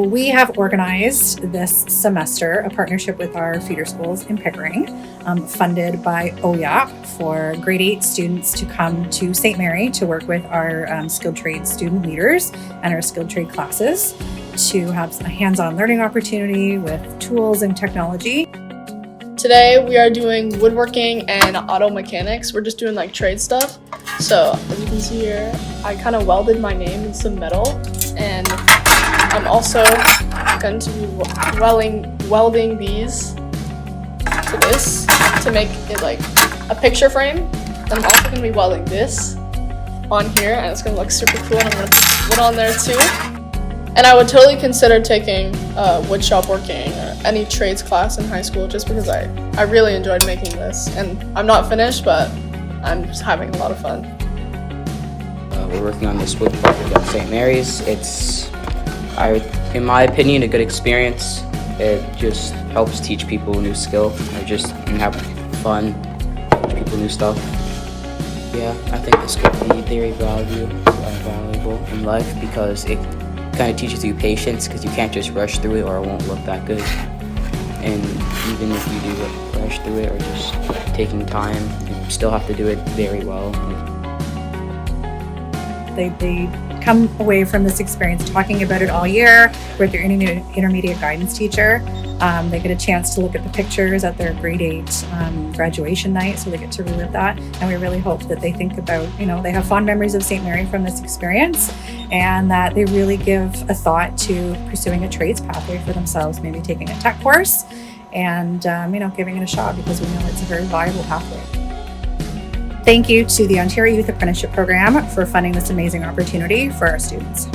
We have organized this semester a partnership with our feeder schools in Pickering, funded by OYAP, for grade 8 students to come to St. Mary to work with our skilled trade student leaders and our skilled trade classes to have a hands-on learning opportunity with tools and technology. Today we are doing woodworking and auto mechanics. We're just doing like trade stuff. So as you can see here, I kind of welded my name in some metal, and I'm also going to be welding these to this to make it like a picture frame. And I'm also going to be welding this on here, and it's going to look super cool, and I'm going to put wood on there too. And I would totally consider taking wood shop working or any trades class in high school, just because I really enjoyed making this. And I'm not finished, but I'm just having a lot of fun. We're working on this wood project at St. Mary's. It's, in my opinion, a good experience. It just helps teach people a new skill, or just have fun, teach people new stuff. Yeah, I think this could be very valuable in life, because it kind of teaches you patience, because you can't just rush through it or it won't look that good. And even if you do rush through it or just taking time, you still have to do it very well. They come away from this experience talking about it all year with their intermediate guidance teacher. They get a chance to look at the pictures at their grade 8 graduation night, so they get to relive that. And we really hope that they think about, they have fond memories of St. Mary from this experience, and that they really give a thought to pursuing a trades pathway for themselves, maybe taking a tech course and, giving it a shot, because we know it's a very viable pathway. Thank you to the Ontario Youth Apprenticeship Program for funding this amazing opportunity for our students.